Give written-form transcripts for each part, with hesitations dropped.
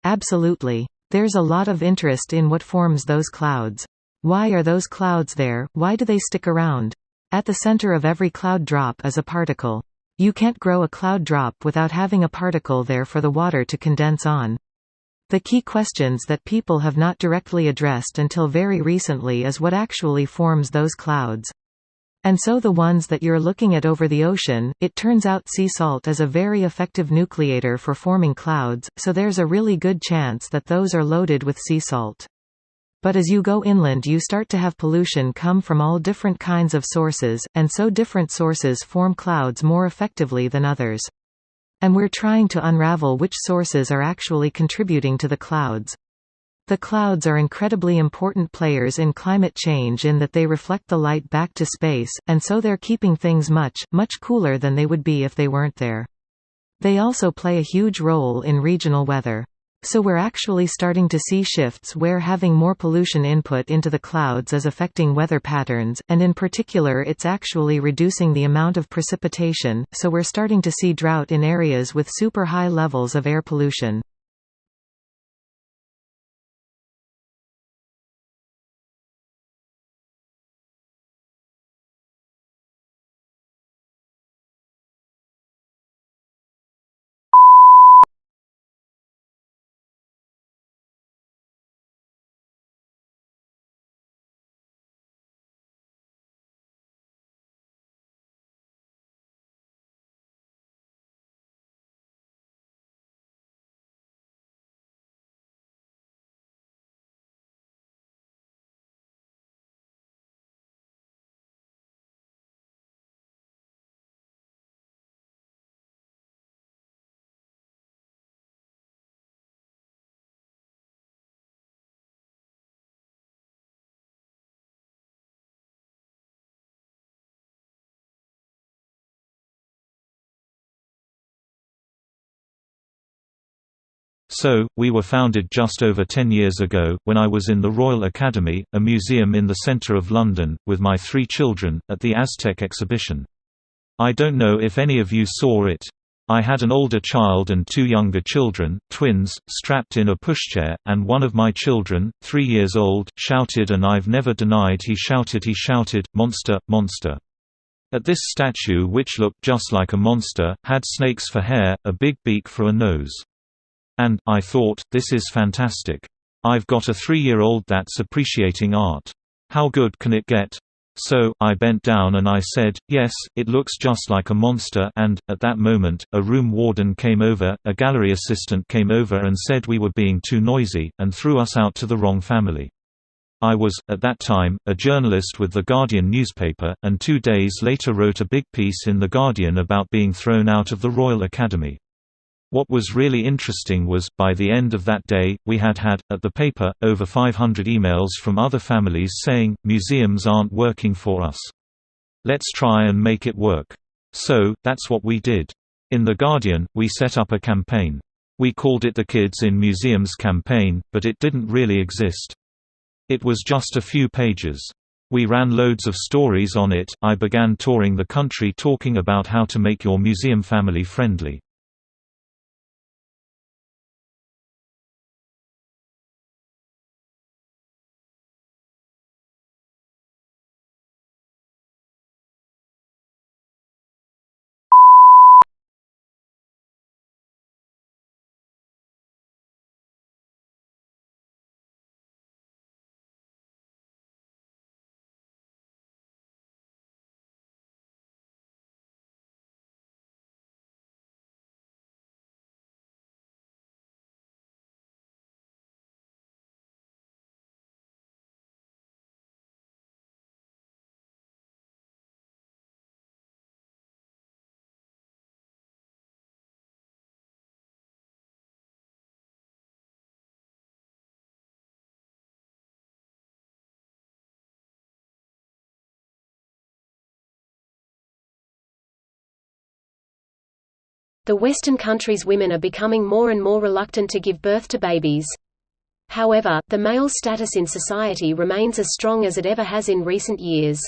Absolutely. There's a lot of interest in what forms those clouds. Why are those clouds there? Why do they stick around? At the center of every cloud drop is a particle. You can't grow a cloud drop without having a particle there for the water to condense on. The key questions that people have not directly addressed until very recently is what actually forms those clouds. And so the ones that you're looking at over the ocean, it turns out sea salt is a very effective nucleator for forming clouds, so there's a really good chance that those are loaded with sea salt. But as you go inland you start to have pollution come from all different kinds of sources, and so different sources form clouds more effectively than others. And we're trying to unravel which sources are actually contributing to the clouds. The clouds are incredibly important players in climate change in that they reflect the light back to space, and so they're keeping things much, much cooler than they would be if they weren't there. They also play a huge role in regional weather. So we're actually starting to see shifts where having more pollution input into the clouds is affecting weather patterns, and in particular it's actually reducing the amount of precipitation, so we're starting to see drought in areas with super high levels of air pollution. So, we were founded just over 10 years ago, when I was in the Royal Academy, a museum in the centre of London, with my 3 children, at the Aztec exhibition. I don't know if any of you saw it. I had an older child and 2 younger children, twins, strapped in a pushchair, and one of my children, 3 years old, shouted, and I've never denied he shouted, "Monster, monster." At this statue, which looked just like a monster, had snakes for hair, a big beak for a nose. And, I thought, this is fantastic. I've got a 3-year-old that's appreciating art. How good can it get? So, I bent down and I said, yes, it looks just like a monster, and, at that moment, a room warden came over, a gallery assistant came over and said we were being too noisy, and threw us out to the wrong family. I was, at that time, a journalist with The Guardian newspaper, and 2 days later wrote a big piece in The Guardian about being thrown out of the Royal Academy. What was really interesting was, by the end of that day, we had, at the paper, over 500 emails from other families saying, museums aren't working for us. Let's try and make it work. So, that's what we did. In The Guardian, we set up a campaign. We called it the Kids in Museums campaign, but it didn't really exist. It was just a few pages. We ran loads of stories on it. I began touring the country talking about how to make your museum family friendly. The Western countries' women are becoming more and more reluctant to give birth to babies. However, the male's status in society remains as strong as it ever has in recent years.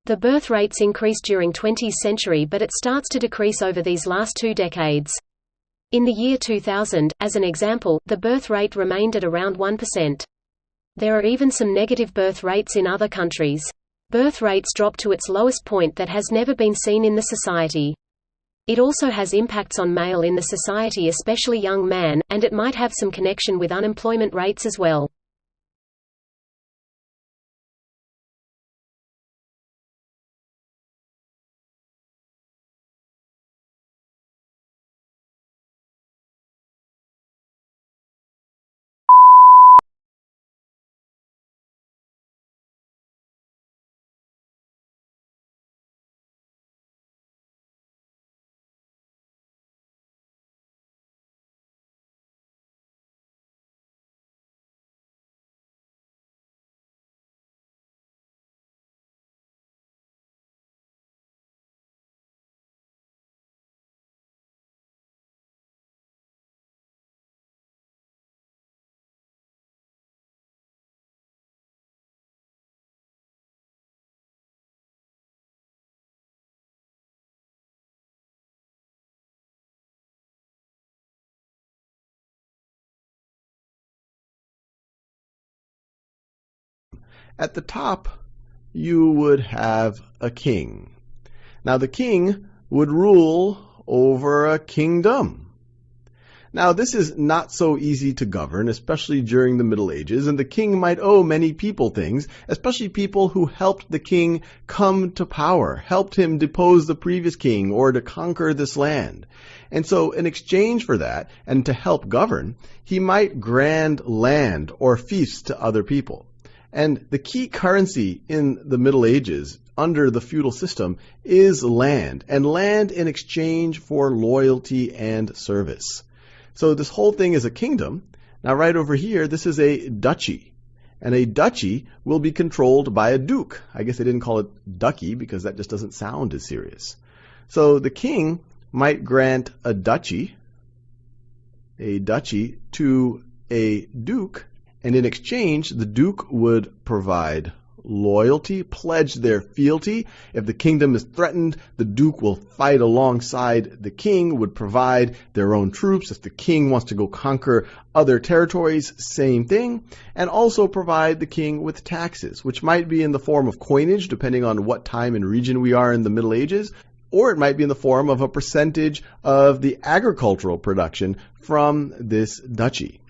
The birth rates increased during 20th century, but it starts to decrease over these last 2 decades. In the year 2000, as an example, the birth rate remained at around 1%. There are even some negative birth rates in other countries. Birth rates drop to its lowest point that has never been seen in the society. It also has impacts on male in the society, especially young man, and it might have some connection with unemployment rates as well. At the top, you would have a king. Now, the king would rule over a kingdom. Now, this is not so easy to govern, especially during the Middle Ages, and the king might owe many people things, especially people who helped the king come to power, helped him depose the previous king or to conquer this land. And so, in exchange for that, and to help govern, he might grant land or fiefs to other people. And the key currency in the Middle Ages under the feudal system is land, and land in exchange for loyalty and service. So this whole thing is a kingdom. Now right over here, this is a duchy. And a duchy will be controlled by a duke. I guess they didn't call it duchy because that just doesn't sound as serious. So the king might grant a duchy to a duke, and in exchange, the duke would provide loyalty, pledge their fealty. If the kingdom is threatened, the duke will fight alongside the king, would provide their own troops. If the king wants to go conquer other territories, same thing. And also provide the king with taxes, which might be in the form of coinage, depending on what time and region we are in the Middle Ages, or it might be in the form of a percentage of the agricultural production from this duchy.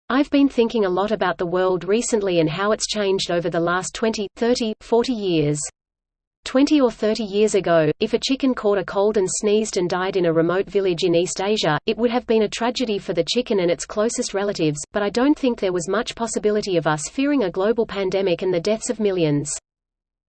I've been thinking a lot about the world recently and how it's changed over the last 20, 30, 40 years. 20 or 30 years ago, if a chicken caught a cold and sneezed and died in a remote village in East Asia, it would have been a tragedy for the chicken and its closest relatives, but I don't think there was much possibility of us fearing a global pandemic and the deaths of millions.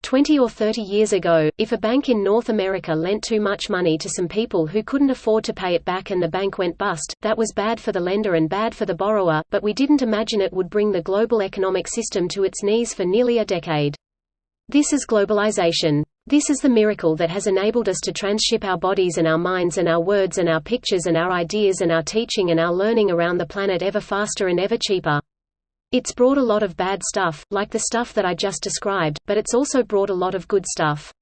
20 or 30 years ago, if a bank in North America lent too much money to some people who couldn't afford to pay it back and the bank went bust, that was bad for the lender and bad for the borrower, but we didn't imagine it would bring the global economic system to its knees for nearly a decade. This is globalization. This is the miracle that has enabled us to transship our bodies and our minds and our words and our pictures and our ideas and our teaching and our learning around the planet ever faster and ever cheaper. It's brought a lot of bad stuff, like the stuff that I just described, but it's also brought a lot of good stuff.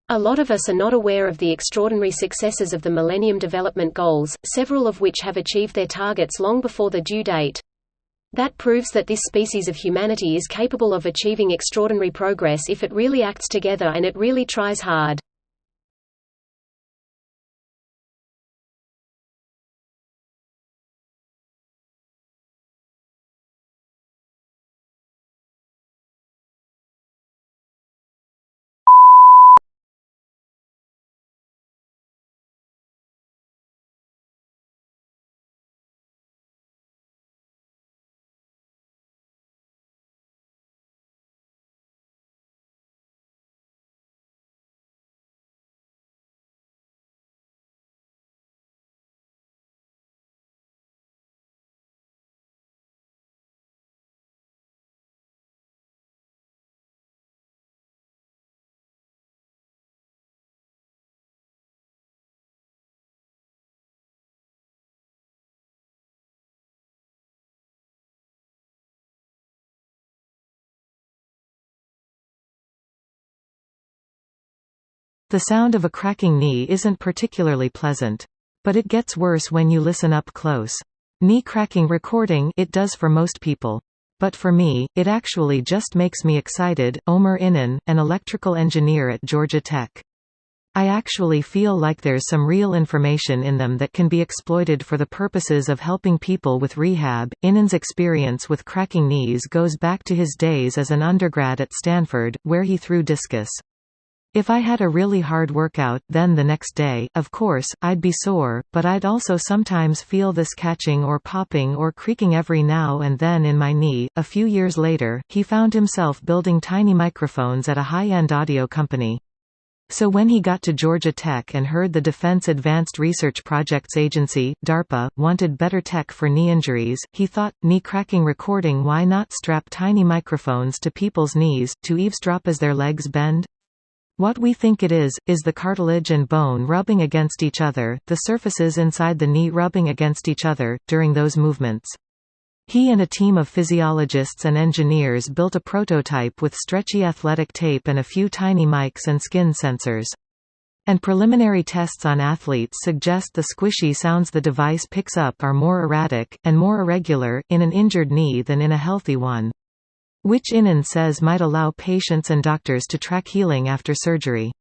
A lot of us are not aware of the extraordinary successes of the Millennium Development Goals, several of which have achieved their targets long before the due date. That proves that this species of humanity is capable of achieving extraordinary progress if it really acts together and it really tries hard. The sound of a cracking knee isn't particularly pleasant. But it gets worse when you listen up close. Knee cracking recording, it does for most people. But for me, it actually just makes me excited. Omer Inan, an electrical engineer at Georgia Tech. I actually feel like there's some real information in them that can be exploited for the purposes of helping people with rehab. Inan's experience with cracking knees goes back to his days as an undergrad at Stanford, where he threw discus. If I had a really hard workout, then the next day, of course, I'd be sore, but I'd also sometimes feel this catching or popping or creaking every now and then in my knee. A few years later, he found himself building tiny microphones at a high-end audio company. So when he got to Georgia Tech and heard the Defense Advanced Research Projects Agency, DARPA, wanted better tech for knee injuries, he thought, knee cracking recording, why not strap tiny microphones to people's knees, to eavesdrop as their legs bend? What we think it is the cartilage and bone rubbing against each other, the surfaces inside the knee rubbing against each other, during those movements. He and a team of physiologists and engineers built a prototype with stretchy athletic tape and a few tiny mics and skin sensors. And preliminary tests on athletes suggest the squishy sounds the device picks up are more erratic, and more irregular, in an injured knee than in a healthy one. Which Inan says might allow patients and doctors to track healing after surgery.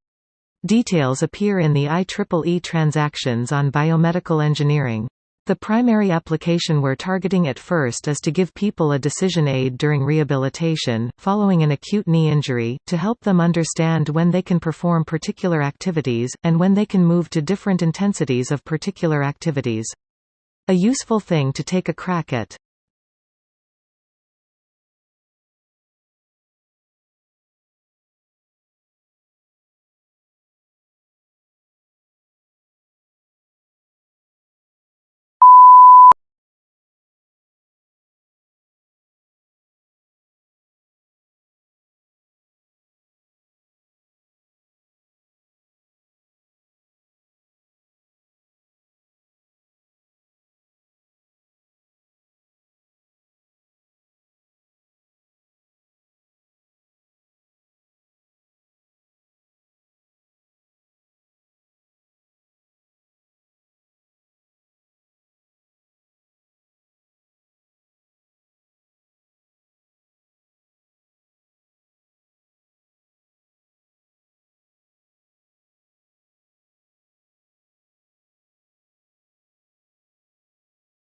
Details appear in the IEEE Transactions on Biomedical Engineering. The primary application we're targeting at first is to give people a decision aid during rehabilitation, following an acute knee injury, to help them understand when they can perform particular activities, and when they can move to different intensities of particular activities. A useful thing to take a crack at.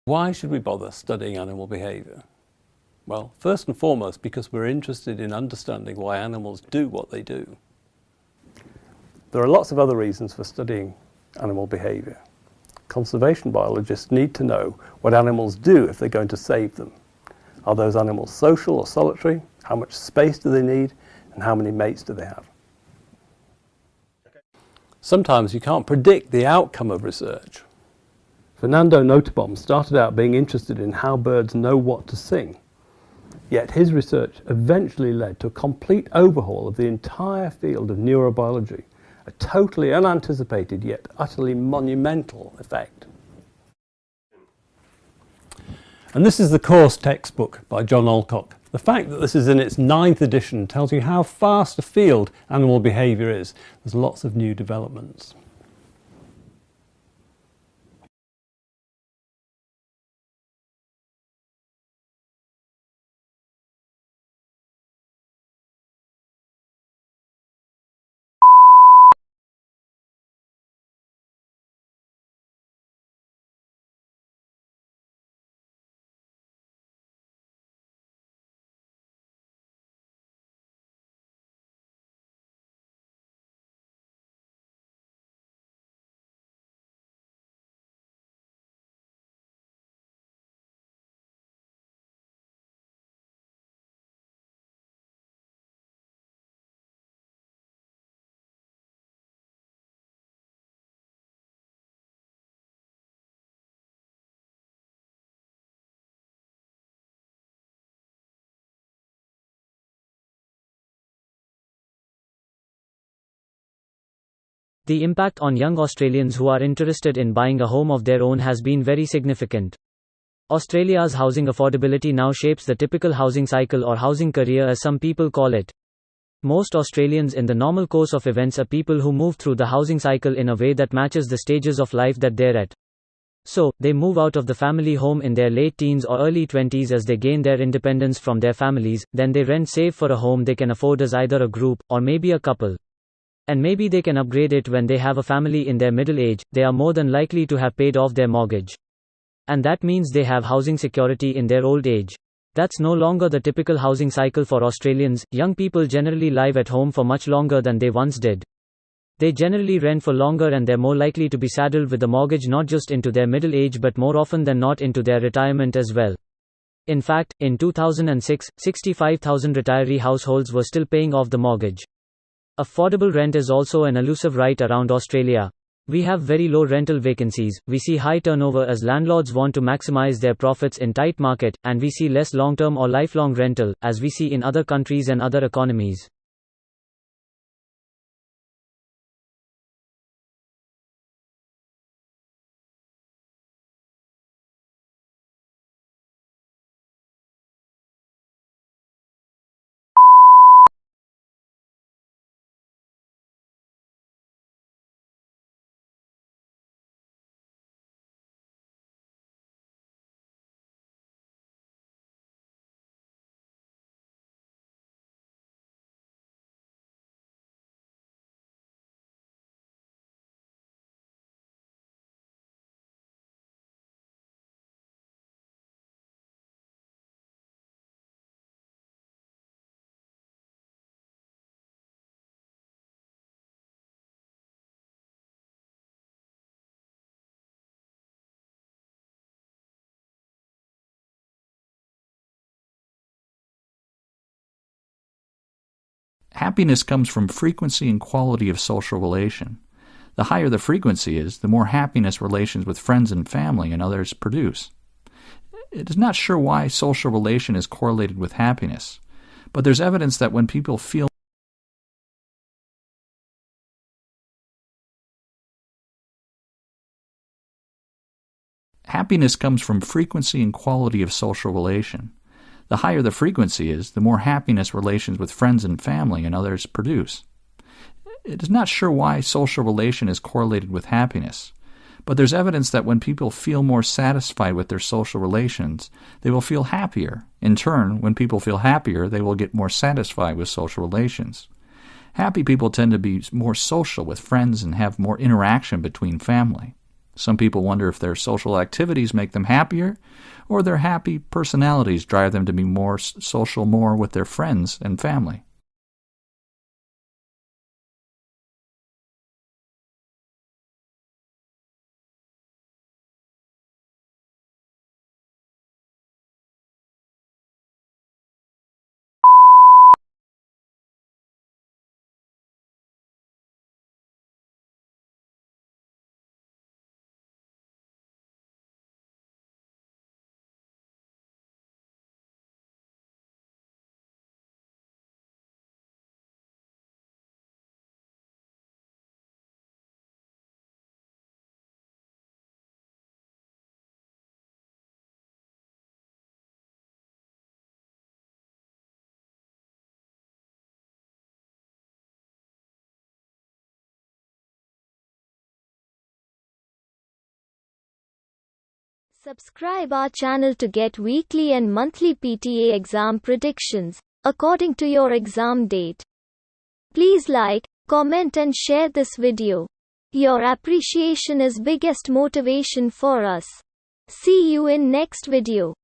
Why should we bother studying animal behavior? Well, first and foremost, because we're interested in understanding why animals do what they do. There are lots of other reasons for studying animal behavior. Conservation biologists need to know what animals do if they're going to save them. Are those animals social or solitary? How much space do they need? And how many mates do they have? Sometimes you can't predict the outcome of research. Fernando Nottebohm started out being interested in how birds know what to sing. Yet his research eventually led to a complete overhaul of the entire field of neurobiology, a totally unanticipated yet utterly monumental effect. And this is the course textbook by John Alcock. The fact that this is in its 9th edition tells you how vast a field animal behavior is. There's lots of new developments. The impact on young Australians who are interested in buying a home of their own has been very significant. Australia's housing affordability now shapes the typical housing cycle or housing career as some people call it. Most Australians in the normal course of events are people who move through the housing cycle in a way that matches the stages of life that they're at. So, they move out of the family home in their late teens or early 20s as they gain their independence from their families, then they save for a home they can afford as either a group, or maybe a couple. And maybe they can upgrade it when they have a family in their middle age. They are more than likely to have paid off their mortgage. And that means they have housing security in their old age. That's no longer the typical housing cycle for Australians. Young people generally live at home for much longer than they once did. They generally rent for longer and they're more likely to be saddled with a mortgage not just into their middle age but more often than not into their retirement as well. In fact, in 2006, 65,000 retiree households were still paying off the mortgage. Affordable rent is also an elusive right around Australia. We have very low rental vacancies, we see high turnover as landlords want to maximize their profits in tight market, and we see less long-term or lifelong rental, as we see in other countries and other economies. Happiness comes from frequency and quality of social relation. The higher the frequency is, the more happiness relations with friends and family and others produce. It is not sure why social relation is correlated with happiness, but there's evidence that when people feel happiness comes from frequency and quality of social relation. The higher the frequency is, the more happiness relations with friends and family and others produce. It is not sure why social relation is correlated with happiness, but there's evidence that when people feel more satisfied with their social relations, they will feel happier. In turn, when people feel happier, they will get more satisfied with social relations. Happy people tend to be more social with friends and have more interaction between family. Some people wonder if their social activities make them happier, or their happy personalities drive them to be more social more with their friends and family. Subscribe our channel to get weekly and monthly PTE exam predictions, according to your exam date. Please like, comment and share this video. Your appreciation is biggest motivation for us. See you in next video.